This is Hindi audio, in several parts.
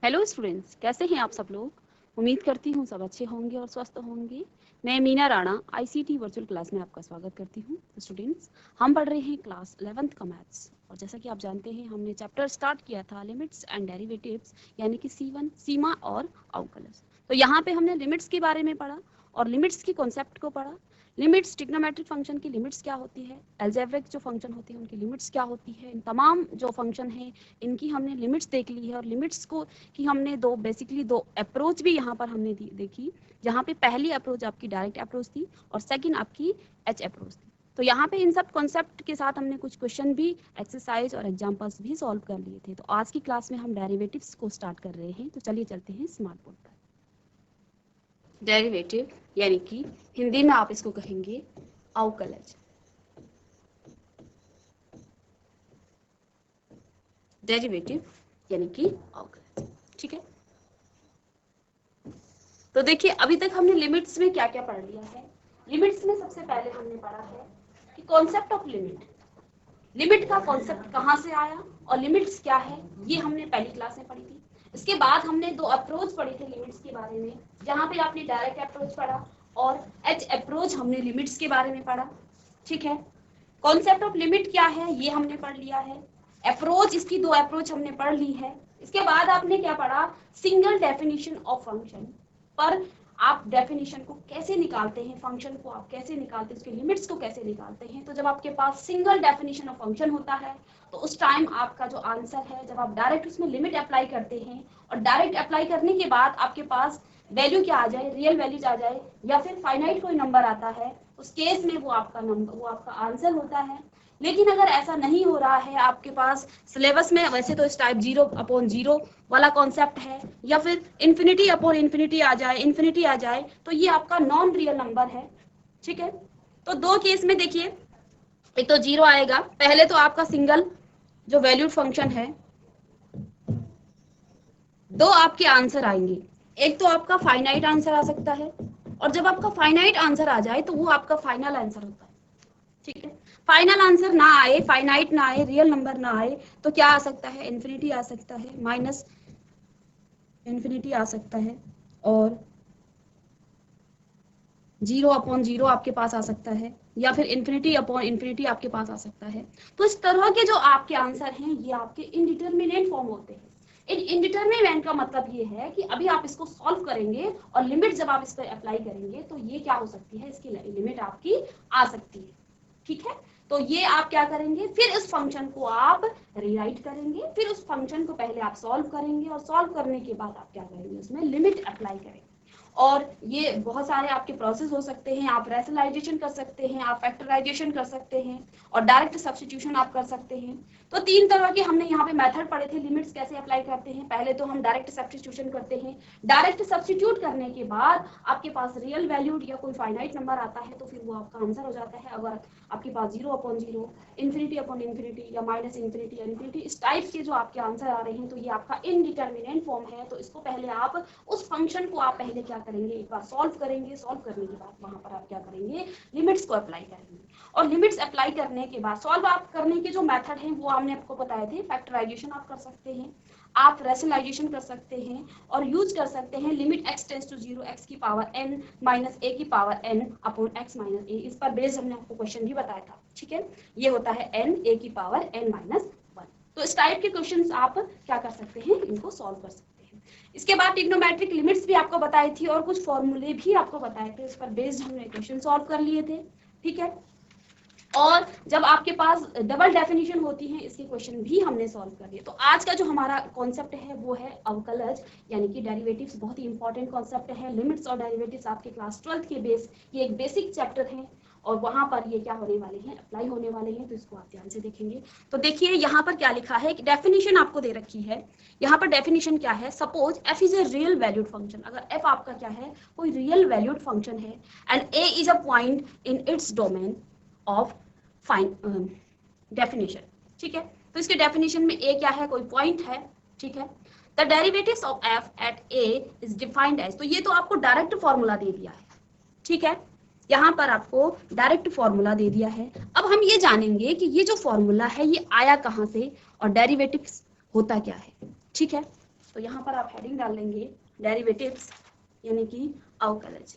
हेलो स्टूडेंट्स, कैसे हैं आप सब लोग। उम्मीद करती हूँ सब अच्छे होंगे और स्वस्थ होंगे। मैं Meena Rana ICT virtual class में आपका स्वागत करती हूँ। स्टूडेंट्स, हम पढ़ रहे हैं क्लास 11th का मैथ्स और जैसा कि आप जानते हैं हमने चैप्टर स्टार्ट किया था लिमिट्स एंड डेरिवेटिव्स, यानी कि C1 सीमा और अवकलज। तो यहाँ पे हमने लिमिट्स के बारे में पढ़ा और लिमिट्स की कॉन्सेप्ट को पढ़ा। लिमिट्स, ट्रिग्नोमेट्रिक फंक्शन की लिमिट्स क्या होती है, अलजेब्रिक जो फंक्शन होते हैं उनकी लिमिट्स क्या होती है, इन तमाम जो फंक्शन है इनकी हमने लिमिट्स देख ली है। और लिमिट्स को कि हमने दो अप्रोच भी यहाँ पर हमने देखी, जहाँ पे पहली अप्रोच आपकी डायरेक्ट अप्रोच थी और सेकंड आपकी एच अप्रोच थी। तो यहाँ पे इन सब कॉन्सेप्ट के साथ हमने कुछ क्वेश्चन भी, एक्सरसाइज और एग्जांपल्स भी सॉल्व कर लिए थे। तो आज की क्लास में हम डेरिवेटिव्स को स्टार्ट कर रहे हैं। तो चलिए चलते हैं स्मार्ट बोर्ड पर। डेरिवेटिव यानी कि हिंदी में आप इसको कहेंगे अवकलज। डेरिवेटिव यानी कि अवकलज, ठीक है। तो देखिए अभी तक हमने लिमिट्स में क्या क्या पढ़ लिया है। लिमिट्स में सबसे पहले हमने पढ़ा है कि कॉन्सेप्ट ऑफ लिमिट, लिमिट का कॉन्सेप्ट कहाँ से आया और लिमिट्स क्या है, ये हमने पहली क्लास में पढ़ी थी। इसके बाद हमने दो अप्रोच पढ़े थे लिमिट्स के बारे में, जहाँ पे आपने डायरेक्ट अप्रोच पढ़ा और एच अप्रोच हमने लिमिट्स के बारे में पढ़ा, ठीक है। कॉन्सेप्ट ऑफ लिमिट क्या है ये हमने पढ़ लिया है। अप्रोच, इसकी दो अप्रोच हमने पढ़ ली है। इसके बाद आपने क्या पढ़ा, सिंगल डेफिनेशन ऑफ फंक्शन। पर आप डेफिनेशन को कैसे निकालते हैं, फंक्शन को आप कैसे निकालते हैं, उसके लिमिट्स को कैसे निकालते हैं। तो जब आपके पास सिंगल डेफिनेशन ऑफ फंक्शन होता है तो उस टाइम आपका जो आंसर है, जब आप डायरेक्ट उसमें लिमिट अप्लाई करते हैं और डायरेक्ट अप्लाई करने के बाद आपके पास वैल्यू क्या आ जाए, रियल वैल्यूज आ जाए या फिर फाइनाइट कोई नंबर आता है, उस केस में वो आपका नंबर, वो आपका आंसर होता है। लेकिन अगर ऐसा नहीं हो रहा है, आपके पास सिलेबस में वैसे तो इस टाइप 0/0 वाला कॉन्सेप्ट है या फिर इन्फिनिटी अपॉन इन्फिनिटी आ जाए, इन्फिनिटी आ जाए, तो ये आपका नॉन रियल नंबर है, ठीक है। तो दो केस में देखिए, एक तो 0 आएगा, पहले तो आपका सिंगल जो वैल्यूड फंक्शन है, दो आपके आंसर आएंगे। एक तो आपका फाइनाइट आंसर आ सकता है और जब आपका फाइनाइट आंसर आ जाए तो वो आपका फाइनल आंसर होता है, ठीक है। फाइनल आंसर ना आए, फाइनाइट ना आए, रियल नंबर ना आए, तो क्या आ सकता है, इन्फिनिटी आ सकता है, माइनस इन्फिनिटी आ सकता है और 0/0 आपके पास आ सकता है या फिर इन्फिनिटी अपॉन इन्फिनिटी आपके पास आ सकता है। तो इस तरह के जो आपके आंसर हैं ये आपके इनडिटरमिनेट फॉर्म होते हैं। इन इनडिटरमिनेट का मतलब ये है कि अभी आप इसको सॉल्व करेंगे और लिमिट जब आप इस पर अप्लाई करेंगे तो ये क्या हो सकती है, इसकी लिमिट आपकी आ सकती है, ठीक है। तो ये आप क्या करेंगे, फिर इस फंक्शन को आप रीराइट करेंगे, फिर उस फंक्शन को पहले आप सॉल्व करेंगे और सॉल्व करने के बाद आप क्या करेंगे, उसमें लिमिट अप्लाई करेंगे। और ये बहुत सारे आपके प्रोसेस हो सकते हैं, आप रैशनलाइजेशन कर सकते हैं, आप फैक्टराइजेशन कर सकते हैं और डायरेक्ट सब्स्टिट्यूशन आप कर सकते हैं। तो तीन तरह के हमने यहाँ पे मेथड पढ़े थे, लिमिट्स कैसे अप्लाई करते हैं। पहले तो हम डायरेक्ट सब्स्टिट्यूशन करते हैं, डायरेक्ट सब्स्टिट्यूट करने के बाद आपके पास रियल वैल्यूड या कोई फाइनाइट नंबर आता है तो फिर वो आपका आंसर हो जाता है। अगर आपके पास 0/0, इन्फिनिटी अपॉन इन्फिनिटी या माइनस इन्फिनिटी या इन्फिनिटी, इस टाइप के जो आपके आंसर आ रहे हैं तो ये आपका इनडिटरमिनेट फॉर्म है। तो इसको पहले आप उस फंक्शन को आप पहले क्या करेंगे, एक बार सॉल्व करेंगे, सॉल्व करने के बाद वहां पर आप क्या करेंगे, लिमिट्स को अप्लाई करेंगे। और लिमिट्स अप्लाई करने के बाद सॉल्व आप करने के जो मेथड हैं वो हमने आपको बताए थे। फैक्टराइजेशन आप कर सकते हैं, आप रैशनलाइजेशन कर सकते हैं और यूज कर सकते हैं limit x tends to 0 x की पावर n माइनस a की power n upon x minus a। इस पर बेस्ड हमने आपको क्वेश्चन भी बताया था, ठीक है। ये होता है n a की पावर n माइनस 1। तो इस टाइप के क्वेश्चंस आप क्या कर सकते हैं, इनको सॉल्व कर सकते हैं। इसके बाद ट्रिग्नोमेट्रिक लिमिट्स भी आपको बताई थी और कुछ फॉर्मूले भी आपको बताए थे, इस पर बेस्ड हमने क्वेश्चन सॉल्व कर लिए थे, ठीक है। और जब आपके पास डबल डेफिनेशन होती है इसके क्वेश्चन भी हमने सॉल्व कर लिए। तो आज का जो हमारा कॉन्सेप्ट है वो है अवकलज यानी कि डेरिवेटिव्स। बहुत ही इंपॉर्टेंट कॉन्सेप्ट है। लिमिट्स और डेरिवेटिव्स आपके क्लास 12th के बेस, ये एक बेसिक चैप्टर है और वहां पर ये क्या होने वाले हैं, अप्लाई होने वाले हैं। तो इसको आप ध्यान से देखेंगे। तो देखिए यहाँ पर क्या लिखा है कि डेफिनेशन आपको दे रखी है। यहाँ पर डेफिनेशन क्या है, suppose f is a real valued function. अगर f आपका क्या है, कोई रियल वैल्यूड फंक्शन है and a is a point in its domain of fine definition, ठीक है। तो इसके डेफिनेशन में a क्या है, कोई पॉइंट है, ठीक है। The derivatives of f at a is defined as, तो ये तो आपको डायरेक्ट फॉर्मूला दे दिया है, ठीक है। यहाँ पर आपको डायरेक्ट फॉर्मूला दे दिया है। अब हम ये जानेंगे कि ये जो फॉर्मूला है ये आया कहाँ से और डेरिवेटिव्स होता क्या है, ठीक है। तो यहाँ पर आप हेडिंग डाल लेंगे डेरिवेटिव्स यानी कि अवकलज।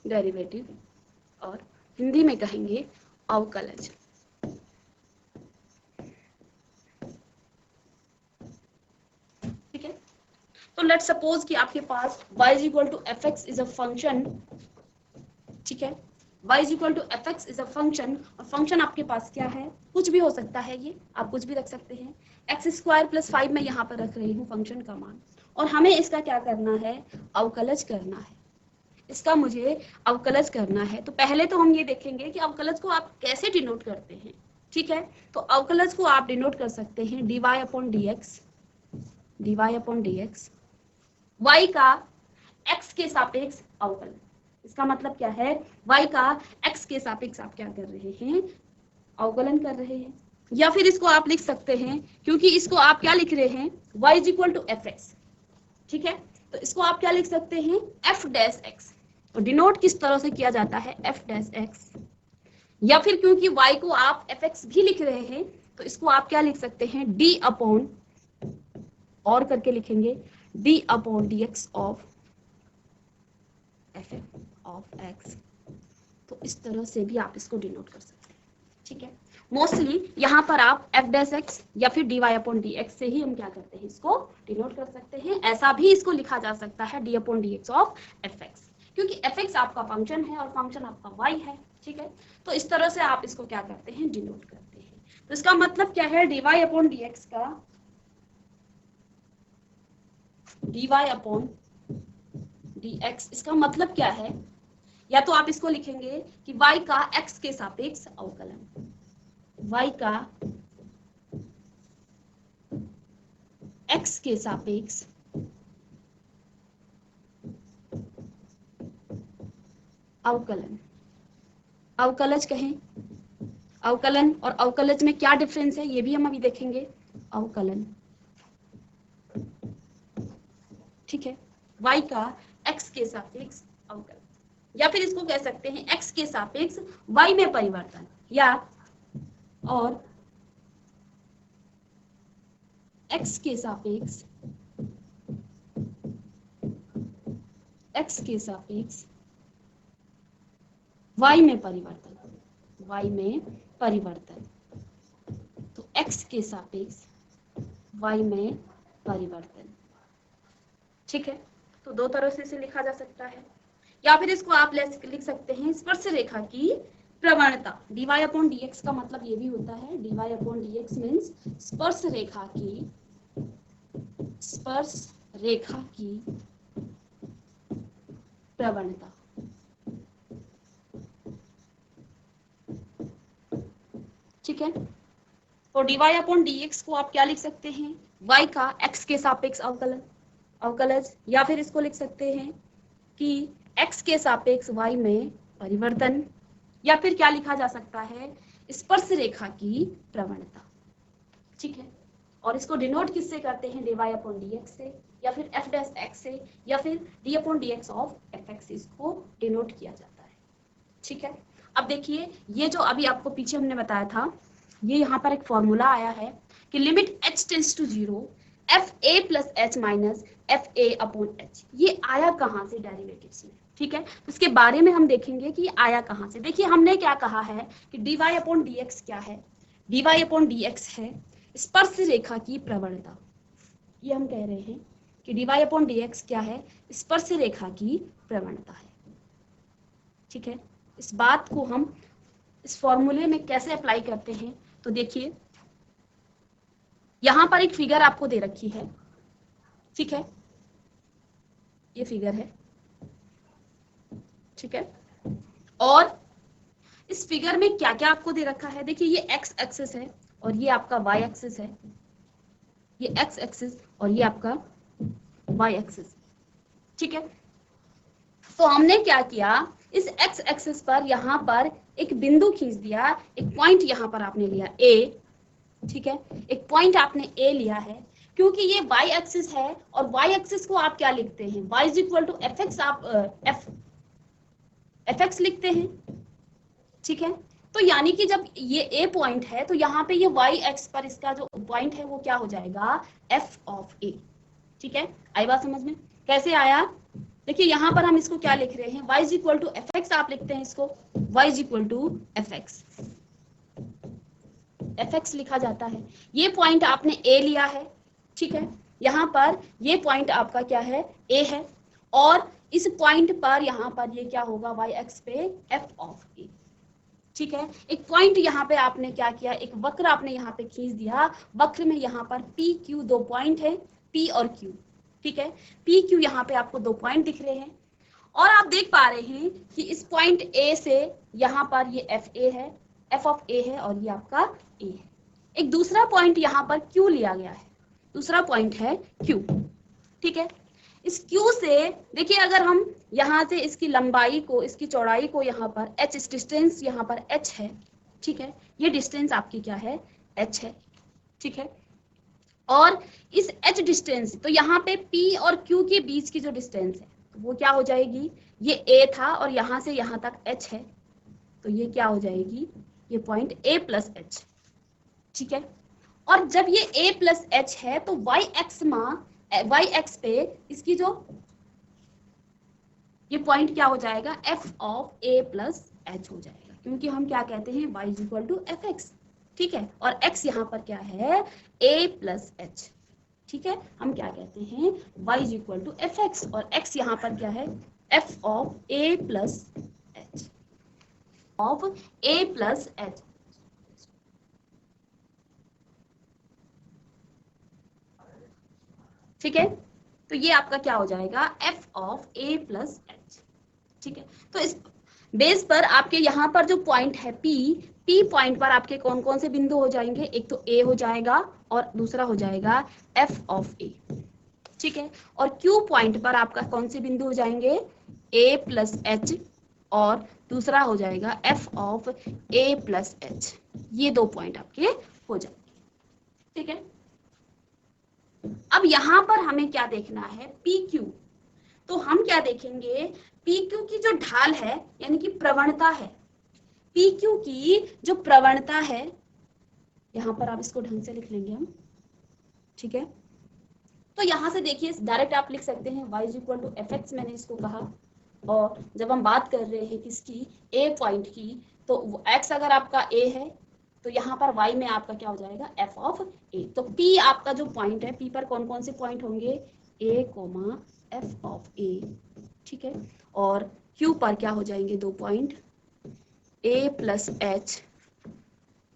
डेरिवेटिव और हिंदी में कहेंगे अवकलज। ठीक है, तो लेट्स सपोज कि आपके पास y is equal to F X is a function. ठीक है, y is equal to F X is a function, और फंक्शन आपके पास क्या है, कुछ भी हो सकता है, ये आप कुछ भी रख सकते हैं। एक्स स्क्वायर प्लस 5 मैं यहाँ पर रख रही हूँ फंक्शन का मान, और हमें इसका क्या करना है, अवकलज करना है। इसका मुझे अवकलज करना है। तो पहले तो हम ये देखेंगे कि अवकलज को आप कैसे डिनोट करते हैं। ठीक है, तो अवकलज को आप डिनोट कर सकते हैं dy upon dx, dy upon dx, y का x के सापेक्ष अवकलन। इसका मतलब क्या है, y का x के सापेक्ष आप क्या कर रहे हैं, अवकलन कर रहे हैं। या फिर इसको आप लिख सकते हैं, क्योंकि इसको आप क्या लिख रहे हैं, y is equal to F X. ठीक है, तो इसको आप क्या लिख सकते हैं, एफ डैश एक्स। तो डिनोट किस तरह से किया जाता है, एफ डैश एक्स। या फिर क्योंकि y को आप एफ एक्स भी लिख रहे हैं, तो इसको आप क्या लिख सकते हैं, d अपॉन, और करके लिखेंगे d upon D x of F of x. तो इस तरह से भी आप इसको डिनोट कर सकते हैं। ठीक है, मोस्टली यहाँ पर आप एफ डैश एक्स या फिर dy अपॉन डी एक्स से ही हम क्या करते हैं, इसको डिनोट कर सकते हैं। ऐसा भी इसको लिखा जा सकता है d upon D x of F x, क्योंकि एफ एक्स आपका फंक्शन है और फंक्शन आपका y है। ठीक है, तो इस तरह से आप इसको क्या करते हैं, डिनोट करते हैं। तो इसका मतलब क्या है, dy अपॉन डी एक्स का, dy अपॉन डी एक्स, इसका मतलब क्या है, या तो आप इसको लिखेंगे कि y का x के सापेक्ष अवकलन, y का x के सापेक्ष अवकलन। अवकलज कहें, अवकलन और अवकलज में क्या डिफरेंस है, ये भी हम अभी देखेंगे। अवकलन, ठीक है, y का x के सापेक्ष अवकलन, या फिर इसको कह सकते हैं x के सापेक्ष y में परिवर्तन, या और x के सापेक्ष y में परिवर्तन, y में परिवर्तन। तो x के सापेक्ष y में परिवर्तन। ठीक है, तो दो तरह से इसे लिखा जा सकता है। या फिर इसको आप लिख सकते हैं स्पर्श रेखा की प्रवणता। dy अपॉन dx का मतलब ये भी होता है, dy अपॉन dx मीन्स स्पर्श रेखा की प्रवणता। ठीक है, और dy अपॉन dx को आप क्या लिख सकते हैं, y का x के सापेक्ष अवकलज, या फिर इसको लिख सकते हैं कि x के सापेक्ष y में परिवर्तन, या फिर क्या लिखा जा सकता है, स्पर्श रेखा की प्रवणता। ठीक है, और इसको डिनोट किससे करते हैं, dy अपॉन dx से, या फिर f डैश x से, या फिर d upon dx of fx, इसको डिनोट किया जाता है। ठीक है, अब देखिए ये जो अभी आपको पीछे हमने बताया था, ये यहाँ पर एक फॉर्मूला आया है कि limit h tends to 0 F A plus H minus F A upon H. ये आया कहाँ से, डेरिवेटिव्स में। ठीक है, तो इसके बारे में हम देखेंगे कि आया कहाँ से। देखिए हमने क्या कहा है कि dy अपॉन dx क्या है, dy अपॉन dx है स्पर्श रेखा की प्रवणता। ये हम कह रहे हैं कि dy अपॉन dx क्या है, स्पर्श रेखा की प्रवणता है। ठीक है, इस बात को हम इस फॉर्मूले में कैसे अप्लाई करते हैं, तो देखिए यहां पर एक फिगर आपको दे रखी है। ठीक है, ये फिगर है। ठीक है, और इस फिगर में क्या क्या आपको दे रखा है, देखिए ये x एक्सिस है और ये आपका y एक्सिस है, ये x एक्सिस और ये आपका y एक्सिस। ठीक है, तो हमने क्या किया, इस x एक्सिस पर यहाँ पर एक बिंदु खींच दिया, एक पॉइंट यहाँ पर आपने लिया a। ठीक है, एक पॉइंट आपने a लिया है, क्योंकि ये y एक्सिस है और y एक्सिस को आप क्या लिखते हैं, y is equal to F X, आप एफ एक्स लिखते हैं। ठीक है। तो यानी कि जब ये ए पॉइंट है तो यहाँ पे ये वाई एक्स पर इसका जो पॉइंट है वो क्या हो जाएगा, एफ ऑफ ए। ठीक है, आई बात समझ में? कैसे आया, देखिए यहाँ पर हम इसको क्या लिख रहे हैं, y is equal to F X, आप लिखते हैं इसको y is equal to F X लिखा जाता है। ये पॉइंट आपने ए लिया है, ठीक है, यहाँ पर ये पॉइंट आपका क्या है, ए है, और इस पॉइंट पर यहाँ पर ये क्या होगा, वाई एक्स पे एफ ऑफ ए। ठीक है, एक पॉइंट यहाँ पे आपने क्या किया, एक वक्र आपने यहाँ पे खींच दिया, वक्र में यहाँ पर पी क्यू दो पॉइंट है, पी और क्यू। ठीक है, पी क्यू यहाँ पे आपको दो पॉइंट दिख रहे हैं, और आप देख पा रहे हैं कि इस पॉइंट ए से यहाँ पर ये एफ ए है, एफ ऑफ ए है, और ये आपका ए है। एक दूसरा पॉइंट यहाँ पर क्यू लिया गया है, दूसरा पॉइंट है क्यू। ठीक है, इस Q से देखिए, अगर हम यहाँ से इसकी लंबाई को, इसकी चौड़ाई को यहाँ पर h, इस डिस्टेंस यहाँ पर h है, ठीक है, ये डिस्टेंस आपकी क्या है, h है। ठीक है, और इस h डिस्टेंस, तो यहाँ पे P और Q के बीच की जो डिस्टेंस है वो क्या हो जाएगी, ये A था और यहाँ से यहाँ तक h है, तो ये क्या हो जाएगी, ये पॉइंट A प्लस h। ठीक है, और जब ये A प्लस h है तो वाई एक्स पे इसकी जो ये पॉइंट क्या हो जाएगा, F of A plus H हो जाएगा, क्योंकि हम क्या कहते हैं, y is equal to F X. ठीक है, और x यहाँ पर क्या है, a प्लस एच। ठीक है, हम क्या कहते हैं, y is equal to F X, और x यहाँ पर क्या है, F of a plus H, of a plus H. ठीक है, तो ये आपका क्या हो जाएगा, f of a plus H. ठीक है, तो इस बेस पर आपके यहाँ पर जो पॉइंट है p पॉइंट पर आपके कौन कौन से बिंदु हो जाएंगे, एक तो a हो जाएगा और दूसरा हो जाएगा f ऑफ a। ठीक है, और q पॉइंट पर आपका कौन से बिंदु हो जाएंगे, a प्लस एच, और दूसरा हो जाएगा f of a plus H. ये दो पॉइंट आपके हो जाएंगे। ठीक है, अब यहाँ पर हमें क्या देखना है, पी क्यू। तो हम क्या देखेंगे, पी क्यू की जो ढाल है, यानी कि प्रवणता है, पी क्यू की जो प्रवणता है, यहाँ पर आप इसको ढंग से लिख लेंगे हम। ठीक है, तो यहाँ से देखिए डायरेक्ट आप लिख सकते हैं y is equal to F X, मैंने इसको कहा, और जब हम बात कर रहे हैं किसकी, a पॉइंट की, तो x अगर आपका a है तो यहाँ पर y में आपका क्या हो जाएगा, f ऑफ a। तो p आपका जो पॉइंट है, p पर कौन कौन से पॉइंट होंगे, a, f ऑफ a। ठीक है, और q पर क्या हो जाएंगे, दो point a plus H,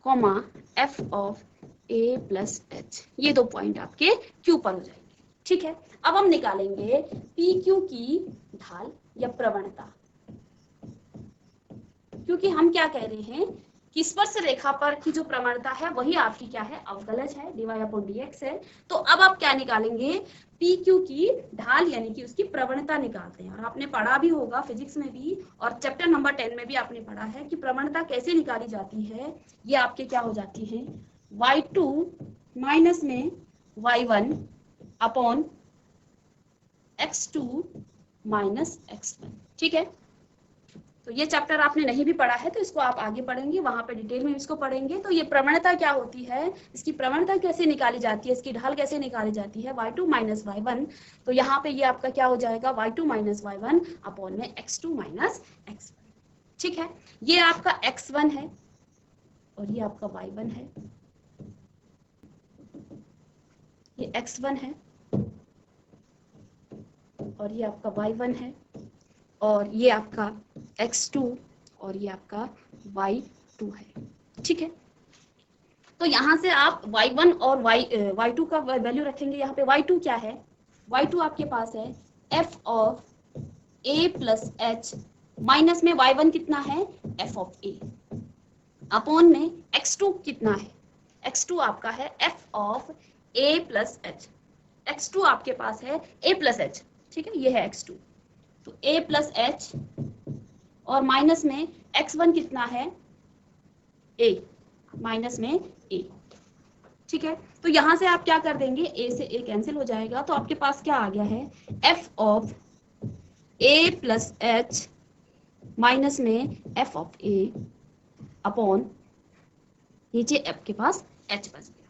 f of a plus H. ये दो पॉइंट आपके q पर हो जाएंगे। ठीक है, अब हम निकालेंगे पी क्यू की ढाल या प्रवणता, क्योंकि हम क्या कह रहे हैं कि स्पर्श रेखा पर की जो प्रवणता है वही आपकी क्या है, अवकलज है, dy अपॉन dx है। तो अब आप क्या निकालेंगे, पी क्यू की ढाल यानी कि उसकी प्रवणता निकालते हैं। और आपने पढ़ा भी होगा फिजिक्स में भी, और चैप्टर नंबर 10 में भी आपने पढ़ा है कि प्रवणता कैसे निकाली जाती है। ये आपके क्या हो जाती है, y2 माइनस में y1 upon x2 minus x1। ठीक है, तो ये चैप्टर आपने नहीं भी पढ़ा है तो इसको आप आगे पढ़ेंगे, वहां पे डिटेल में इसको पढ़ेंगे। तो ये प्रवणता क्या होती है, इसकी प्रवणता कैसे निकाली जाती है, इसकी ढाल कैसे निकाली जाती है, y2 माइनस y1। तो यहाँ पे ये आपका क्या हो जाएगा, y2 माइनस y1 अपॉन में x2 माइनस x1। ठीक है, ये आपका x1 है और ये आपका y1 है, ये x1 है और ये आपका y1 है, और ये आपका x2 और ये आपका y2 है। ठीक है, तो यहाँ से आप y1 और y2 का वैल्यू रखेंगे। यहाँ पे y2 क्या है, y2 आपके पास है f of a plus H, minus में y1 कितना है, f ऑफ a, अपॉन में x2 कितना है, x2 आपका है f of a plus H, x2 आपके पास है a प्लस एच। ठीक है, ये है x2, तो a प्लस एच, और माइनस में x1 कितना है, a, माइनस में a। ठीक है, तो यहां से आप क्या कर देंगे, a से a कैंसिल हो जाएगा, तो आपके पास क्या आ गया है, f of a plus H minus में f ऑफ a अपॉन नीचे f के पास h बच गया।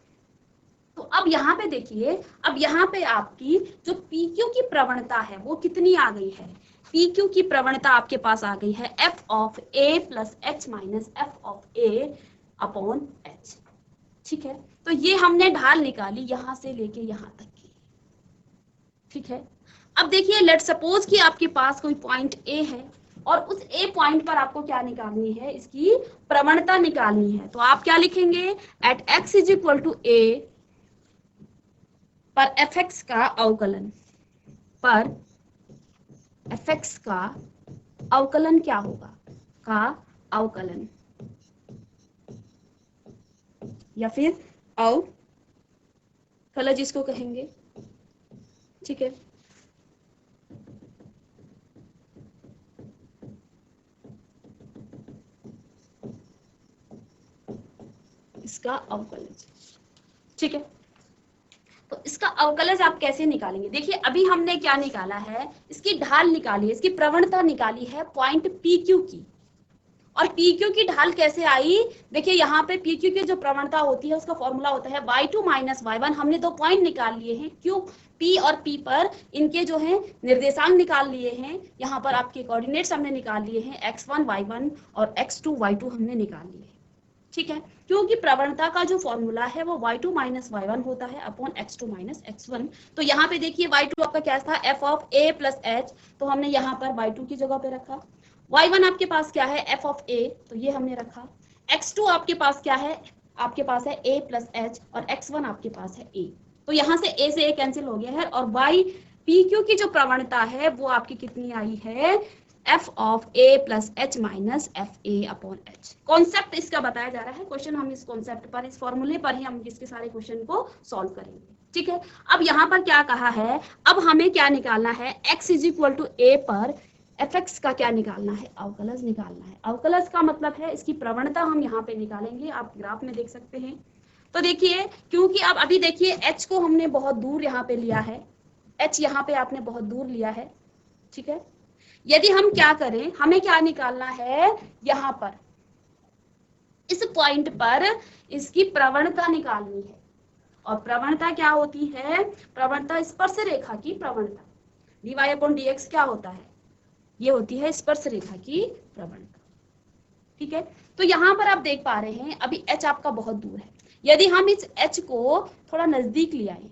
तो अब यहाँ पे देखिए, अब यहाँ पे आपकी जो PQ की प्रवणता है वो कितनी आ गई है? PQ की प्रवणता आपके पास आ गई है f of a plus h minus f of a upon h। ठीक है, तो ये हमने ढाल निकाली यहाँ से लेके यहाँ तक की। ठीक है, अब देखिए लेट सपोज कि आपके पास कोई पॉइंट A है और उस A पॉइंट पर आपको क्या निकालनी है? इसकी प्रवणता निकालनी है। तो आप क्या लिखेंगे? At x is equal to a पर fx का अवकलन, पर fx का अवकलन क्या होगा? का अवकलन या फिर अवकलज जिसको कहेंगे। ठीक है, इसका अवकलज। ठीक है, तो इसका अवकलज आप कैसे निकालेंगे? देखिए अभी हमने क्या निकाला है? इसकी ढाल निकाली है, इसकी प्रवणता निकाली है पॉइंट PQ की। और PQ की ढाल कैसे आई? देखिए यहाँ पे PQ की जो प्रवणता होती है उसका फॉर्मूला होता है y2 माइनस y1। हमने 2 पॉइंट निकाल लिए हैं, Q P और P पर इनके जो है निर्देशांक निकाल लिए हैं। यहाँ पर आपके कोऑर्डिनेट्स हमने निकाल लिए हैं, x1 y1 और x2 y2 हमने निकाल लिए हैं। ठीक है, क्योंकि प्रवणता का जो फॉर्मूला है वो y2 माइनस y1 होता है अपॉन x2 माइनस x1। तो यहाँ पे देखिए y2 आपका क्या था? f of a plus h, तो हमने यहाँ पर y2 की जगह पे रखा। y1 आपके पास क्या है? f ऑफ a, तो ये हमने रखा। x2 आपके पास क्या है? आपके पास है a प्लस h और x1 आपके पास है a, तो यहाँ से a से a कैंसिल हो गया है। और y PQ की जो प्रवणता है वो आपकी कितनी आई है? f of a plus h minus F A upon H. Concept इसका बताया जा रहा है, क्वेश्चन हम इस कॉन्सेप्ट पर, इस फॉर्मूले पर ही हम इसके सारे क्वेश्चन को सॉल्व करेंगे। ठीक है, अब यहाँ पर क्या कहा है? अब हमें क्या निकालना है? x is equal to a पर fx का क्या निकालना है? अवकलज निकालना है। अवकलज का मतलब है इसकी प्रवणता हम यहाँ पे निकालेंगे, आप ग्राफ में देख सकते हैं। तो देखिए, क्योंकि अब अभी देखिए h को हमने बहुत दूर यहाँ पे लिया है, h यहाँ पे आपने बहुत दूर लिया है। ठीक है, यदि हम क्या करें, हमें क्या निकालना है? यहाँ पर इस पॉइंट पर इसकी प्रवणता निकालनी है। और प्रवणता क्या होती है? प्रवणता स्पर्श रेखा की प्रवणता, dy अपॉन dx क्या होता है? ये होती है स्पर्श रेखा की प्रवणता। ठीक है, तो यहाँ पर आप देख पा रहे हैं अभी h आपका बहुत दूर है। यदि हम इस h को थोड़ा नजदीक ले आए,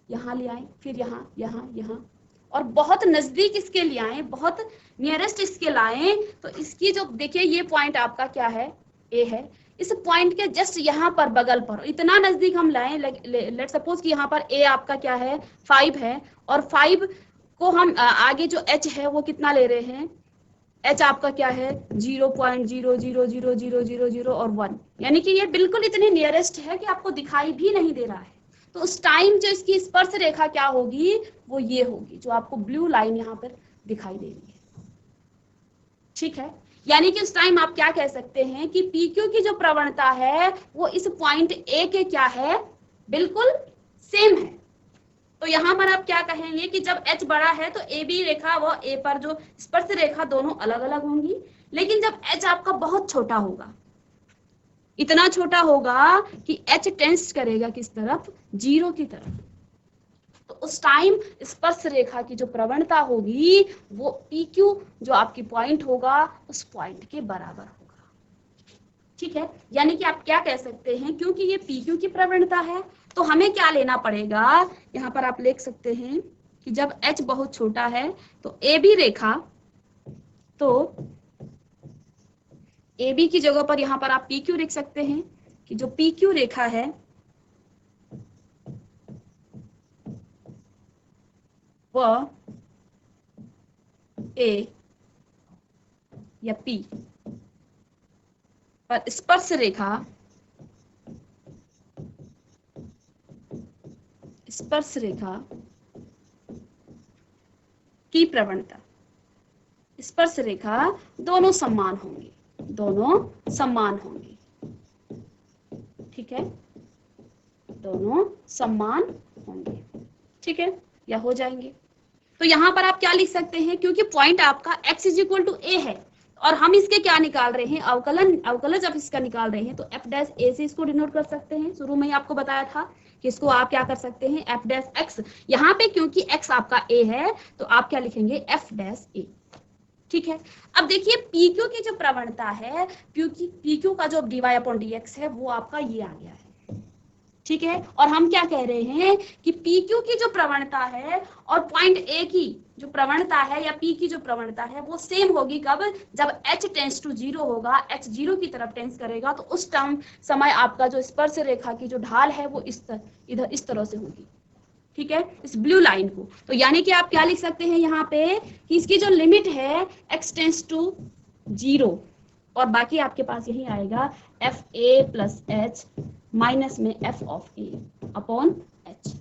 यहाँ ले आए, फिर यहाँ, यहाँ, यहाँ, और बहुत नजदीक इसके लिए आए, बहुत नियरेस्ट इसके लाए, तो इसकी जो देखिए ये पॉइंट आपका क्या है? ए है। इस पॉइंट के जस्ट यहाँ पर बगल पर इतना नजदीक हम लाए, लेट सपोज कि यहाँ पर ए आपका क्या है? 5 है, और 5 को हम आगे जो h है वो कितना ले रहे हैं? h आपका क्या है? 0.0000000 और 1, यानी कि ये बिल्कुल इतनी नियरेस्ट है कि आपको दिखाई भी नहीं दे रहा है। तो उस टाइम जो इसकी स्पर्श रेखा क्या होगी? वो ये होगी जो आपको ब्लू लाइन यहाँ पर दिखाई दे रही है। ठीक है, यानी कि उस टाइम आप क्या कह सकते हैं कि PQ की जो प्रवणता है वो इस पॉइंट A के क्या है? बिल्कुल सेम है। तो यहाँ पर आप क्या कहेंगे कि जब h बड़ा है तो AB रेखा व A पर जो स्पर्श रेखा दोनों अलग अलग होंगी, लेकिन जब h आपका बहुत छोटा होगा, इतना छोटा होगा कि h टेंस करेगा किस तरफ? 0 की तरफ, तो उस टाइम स्पर्श रेखा की जो प्रवणता होगी वो PQ जो आपकी पॉइंट होगा उस पॉइंट के बराबर होगा। ठीक है, यानी कि आप क्या कह सकते हैं, क्योंकि ये PQ की प्रवणता है तो हमें क्या लेना पड़ेगा? यहाँ पर आप लिख सकते हैं कि जब h बहुत छोटा है तो AB रेखा, तो AB की जगह पर यहाँ पर आप PQ लिख सकते हैं कि जो PQ रेखा है वह A या P पर स्पर्श रेखा की प्रवणता, स्पर्श रेखा दोनों समान होंगी, दोनों समान होंगी। ठीक है, दोनों समान होंगे। ठीक है, या हो जाएंगे। तो यहाँ पर आप क्या लिख सकते हैं, क्योंकि पॉइंट आपका x is equal to a है, और हम इसके क्या निकाल रहे हैं, अवकलज जब इसका निकाल रहे हैं तो एफ डैश ए से इसको डिनोट कर सकते हैं। शुरू में ही आपको बताया था कि इसको आप क्या कर सकते हैं, एफ डैश एक्स। यहाँ पे क्योंकि एक्स आपका ए है तो आप क्या लिखेंगे, एफ डैश ए। ठीक है, अब देखिए पी क्यू की जो प्रवणता है, पी क्यू का जो D Y upon D X है वो आपका ये आ गया है। ठीक है, और हम क्या कह रहे हैं कि पी क्यू की जो प्रवणता है और पॉइंट ए की जो प्रवणता है या पी की जो प्रवणता है वो सेम होगी कब, जब h टेंस टू 0 होगा, h 0 की तरफ टेंस करेगा तो उस समय आपका जो स्पर्श रेखा की जो ढाल है वो इधर इस तरह से होगी। ठीक है, इस ब्लू लाइन को। तो यानी कि आप क्या लिख सकते हैं यहाँ पे कि इसकी जो लिमिट है x टेंस टू 0 और बाकी आपके पास यही आएगा F A plus H minus में F of A upon H.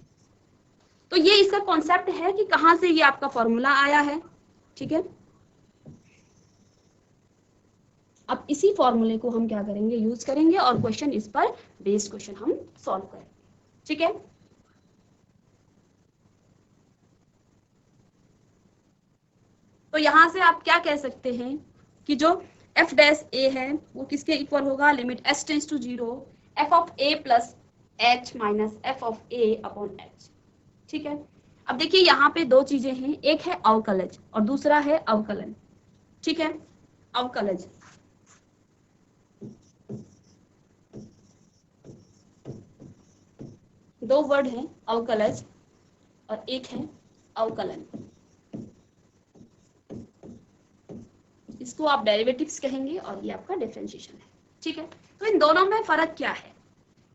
तो ये इसका कॉन्सेप्ट है कि कहां से ये आपका फॉर्मूला आया है। ठीक है, अब इसी फॉर्मूले को हम क्या करेंगे, यूज करेंगे और क्वेश्चन इस पर बेस्ड क्वेश्चन हम सॉल्व करेंगे। ठीक है, तो यहां से आप क्या कह सकते हैं कि जो एफ डैश ए है वो किसके इक्वल होगा, limit H tends to 0 F of A plus H minus F of A upon H. ठीक है, अब देखिए यहाँ पे दो चीजें हैं, एक है अवकलज और दूसरा है अवकलन। ठीक है, अवकलज दो वर्ड हैं, अवकलज और एक है अवकलन। इसको आप डेरिवेटिव्स कहेंगे और ये आपका डिफरेंशिएशन है। ठीक है, तो इन दोनों में फर्क क्या है,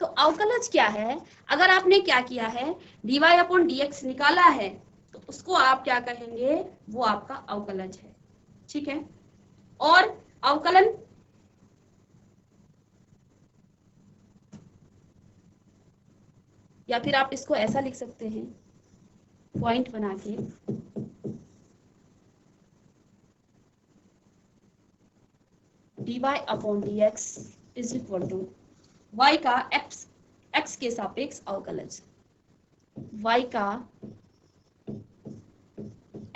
तो अवकलज क्या है, अगर आपने क्या किया है dy अपॉन dx निकाला है तो उसको आप क्या कहेंगे, वो आपका अवकलज है। ठीक है, और अवकलन या फिर आप इसको ऐसा लिख सकते हैं पॉइंट बना के, dy upon dx is equal to y का x के सापेक्ष अवकलज, y का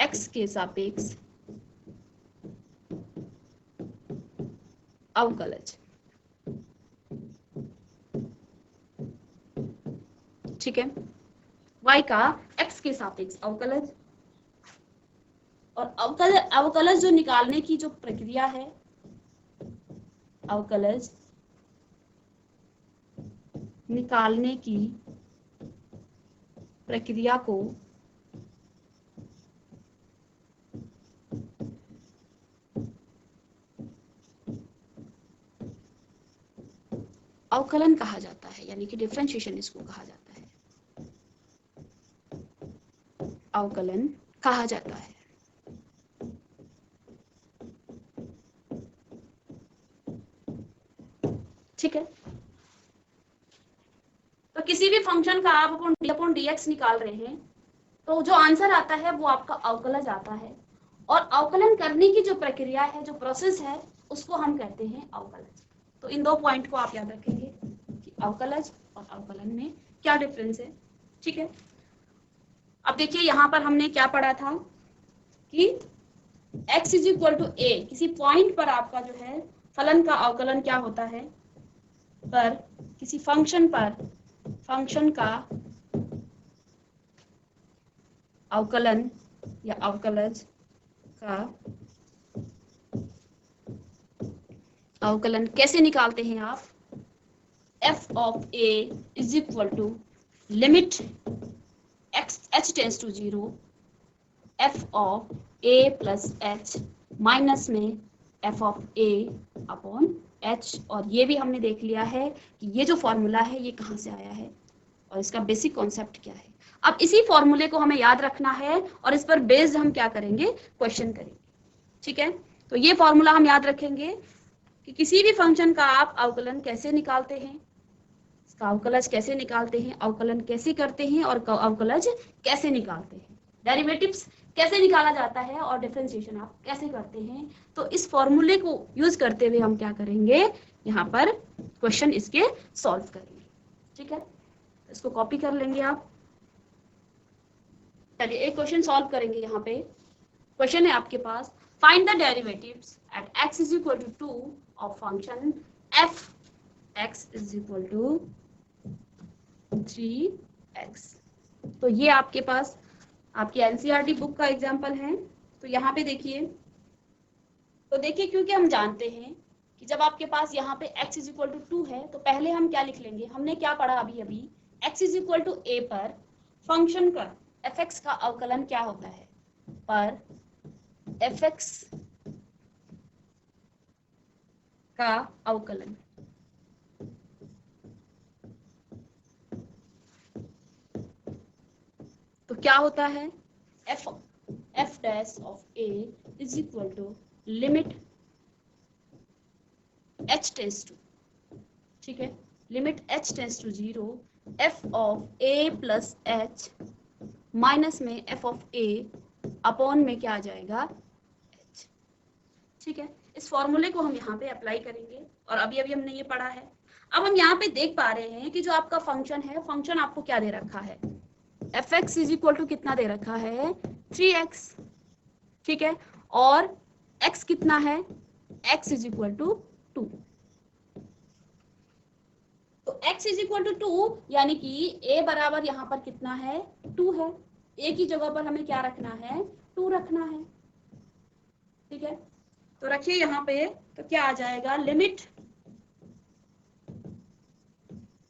x के सापेक्ष अवकलज। ठीक है, y का x के सापेक्ष अवकलज, और अवकलज जो निकालने की जो प्रक्रिया है, अवकलज निकालने की प्रक्रिया को अवकलन कहा जाता है, यानी कि डिफरेंशिएशन इसको कहा जाता है, अवकलन कहा जाता है। ठीक है, तो किसी भी फंक्शन का आप अपॉन dx निकाल रहे हैं तो जो आंसर आता है वो आपका अवकलज आता है, और अवकलन करने की जो प्रक्रिया है, जो प्रोसेस है, उसको हम कहते हैं अवकलज। तो इन दो पॉइंट को आप याद रखेंगे कि अवकलज और अवकलन में क्या डिफरेंस है। ठीक है, अब देखिए यहाँ पर हमने क्या पढ़ा था कि x is equal to a, किसी पॉइंट पर आपका जो है फलन का अवकलन क्या होता है, पर किसी फंक्शन का अवकलन या अवकलज का अवकलन कैसे निकालते हैं आप, f of a is equal to limit h tends to 0 f of a plus h minus में f of a upon h। और ये भी हमने देख लिया है कि ये जो फॉर्मूला है ये कहाँ से आया है और इसका बेसिक कॉन्सेप्ट क्या है। अब इसी फॉर्मूले को हमें याद रखना है और इस पर बेस्ड हम क्या करेंगे, क्वेश्चन करेंगे। ठीक है, तो ये फॉर्मूला हम याद रखेंगे कि किसी भी फंक्शन का आप अवकलन कैसे निकालते हैं, इसका अवकलज कैसे निकालते हैं, अवकलन कैसे करते हैं और अवकलज कैसे निकालते हैं, डेरिवेटिव्स कैसे निकाला जाता है और डिफरेंशिएशन आप कैसे करते हैं। तो इस फॉर्मूले को यूज करते हुए हम क्या करेंगे, यहाँ पर क्वेश्चन इसके सॉल्व करेंगे। ठीक है, इसको कॉपी कर लेंगे आप। चलिए एक क्वेश्चन सॉल्व करेंगे। यहाँ पे क्वेश्चन है आपके पास, find the derivatives at x is equal to 2 of function f x is equal to 3x। तो ये आपके पास आपकी एनसीईआरटी बुक का एग्जाम्पल है। तो यहाँ पे देखिए, तो देखिए क्योंकि हम जानते हैं कि जब आपके पास यहाँ पे x इज इक्वल टू 2 है तो पहले हम क्या लिख लेंगे, हमने क्या पढ़ा अभी अभी, x is equal to a पर फंक्शन का fx का अवकलन क्या होता है, पर fx का अवकलन। तो क्या होता है, f dash of a is equal to limit h tends to, ठीक है, limit h tends to 0 f of a plus h minus में f ऑफ a अपॉन में क्या आ जाएगा h। ठीक है, इस फॉर्मूले को हम यहाँ पे अप्लाई करेंगे और अभी अभी हमने ये पढ़ा है। अब हम यहाँ पे देख पा रहे हैं कि जो आपका फंक्शन है, फंक्शन आपको क्या दे रखा है, fx इज इक्वल टू कितना दे रखा है 3x, ठीक है, और x कितना है, x इज इक्वल टू 2। तो x इज इक्वल टू 2 यानी कि a बराबर यहाँ पर कितना है 2 है, a की जगह पर हमें क्या रखना है 2 रखना है, ठीक है। तो रखिए यहाँ पे, तो क्या आ जाएगा, limit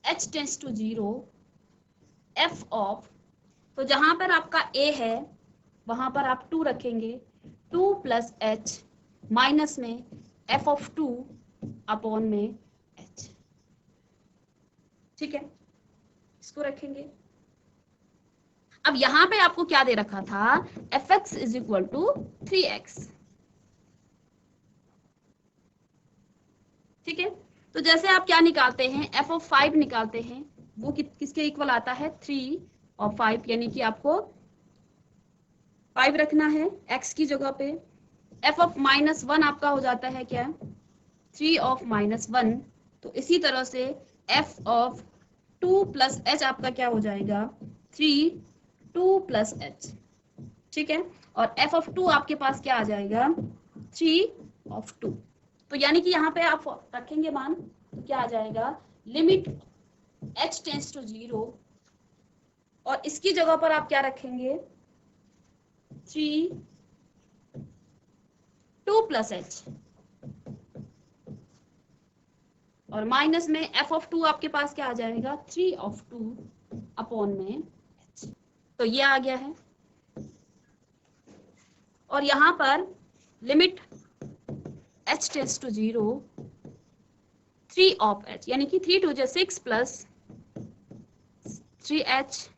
h tends to 0 f of, तो जहां पर आपका a है वहां पर आप 2 रखेंगे, 2 प्लस h माइनस में f ऑफ 2 अपॉन में h, ठीक है, इसको रखेंगे। अब यहां पे आपको क्या दे रखा था, fx is equal to 3x, ठीक है। तो जैसे आप क्या निकालते हैं, f ऑफ 5 निकालते हैं, वो किसके इक्वल आता है 3 और 5, यानी कि आपको 5 रखना है x की जगह पे। f ऑफ -1 आपका हो जाता है क्या 3 ऑफ -1। तो इसी तरह से f ऑफ 2 प्लस h आपका क्या हो जाएगा 3 2 प्लस h, ठीक है, और f ऑफ 2 आपके पास क्या आ जाएगा 3 ऑफ 2। तो यानी कि यहाँ पे आप रखेंगे मान, तो क्या आ जाएगा, लिमिट h टेंस टू 0 और इसकी जगह पर आप क्या रखेंगे 3 2 प्लस h और माइनस में f ऑफ 2 आपके पास क्या आ जाएगा 3 ऑफ 2 अपॉन में h। तो ये आ गया है, और यहां पर limit h tends to 0 3 of h, यानी कि 3 2 6 प्लस 3h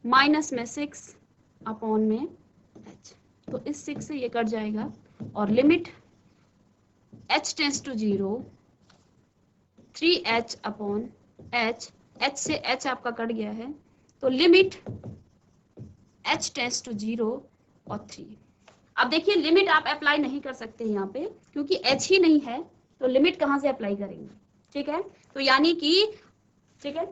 माइनस में 6 अपॉन में h। तो इस 6 से ये कट जाएगा और limit h tends to 0 3h upon h, h से h आपका कट गया है, तो लिमिट h टेंस टू 0 और 3। अब देखिए लिमिट आप अप्लाई नहीं कर सकते यहाँ पे क्योंकि h ही नहीं है, तो लिमिट कहाँ से अप्लाई करेंगे, ठीक है। तो यानी कि, ठीक है,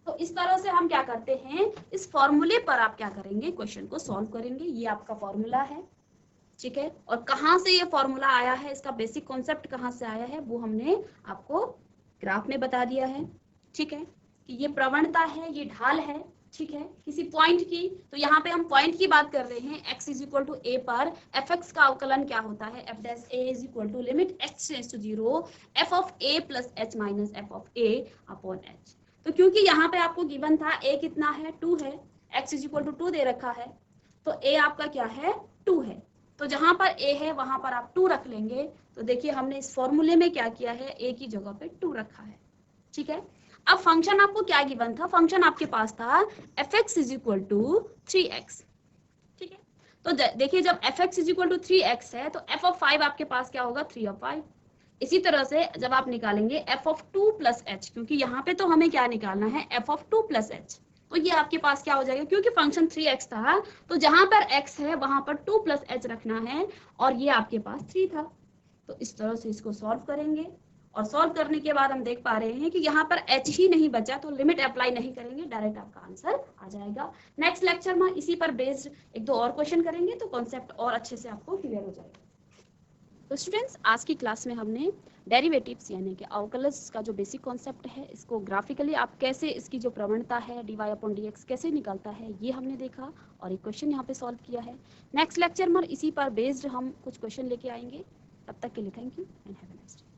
तो इस तरह से हम क्या करते हैं, इस फॉर्मूले पर आप क्या करेंगे, क्वेश्चन को सॉल्व करेंगे। ये आपका फॉर्मूला है, ठीक है, और कहाँ से ये फॉर्मूला आया है, इसका बेसिक कॉन्सेप्ट कहाँ से आया है वो हमने आपको ग्राफ में बता दिया है, ठीक है, कि ये प्रवणता है, ये ढाल है, ठीक है, किसी पॉइंट की। तो यहाँ पे हम पॉइंट की बात कर रहे हैं, x is equal to a पर fx का अवकलन क्या होता है, f dash a is equal to limit h tends to 0 f of a plus h minus f of a upon h। तो क्योंकि यहाँ पे आपको गिवन था a कितना है 2 है, x इज इक्वल टू 2 दे रखा है, तो a आपका क्या है 2 है, तो जहां पर a है वहां पर आप 2 रख लेंगे। तो देखिए हमने इस फॉर्मूले में क्या किया है, a की जगह पे 2 रखा है, ठीक है। अब फंक्शन आपको क्या गिवन था, फंक्शन आपके पास था fx is equal to 3x, ठीक है। तो देखिए जब fx is equal to 3x है तो f ऑफ 5 आपके पास क्या होगा 3 ऑफ 5। इसी तरह से जब आप निकालेंगे f ऑफ 2 प्लस h, क्योंकि यहाँ पे तो हमें क्या निकालना है f ऑफ 2 प्लस h, तो ये आपके पास क्या हो जाएगा, क्योंकि फंक्शन 3x था तो जहां पर x है वहां पर 2 प्लस h रखना है और ये आपके पास 3 था। तो इस तरह से इसको सॉल्व करेंगे और सॉल्व करने के बाद हम देख पा रहे हैं कि यहाँ पर h ही नहीं बचा, तो लिमिट अप्लाई नहीं करेंगे, डायरेक्ट आपका आंसर आ जाएगा। नेक्स्ट लेक्चर में इसी पर बेस्ड 1-2 और क्वेश्चन करेंगे तो कॉन्सेप्ट और अच्छे से आपको क्लियर हो जाएगा। तो स्टूडेंट्स आज की क्लास में हमने डेरिवेटिव्स यानी कि अवकलज का जो बेसिक कॉन्सेप्ट है, इसको ग्राफिकली आप कैसे इसकी जो प्रवणता है dy अपॉन dx कैसे निकलता है ये हमने देखा और एक क्वेश्चन यहाँ पे सॉल्व किया है। नेक्स्ट लेक्चर में इसी पर बेस्ड हम कुछ क्वेश्चन लेके आएंगे। तब तक के लिए thank you and have a nice day.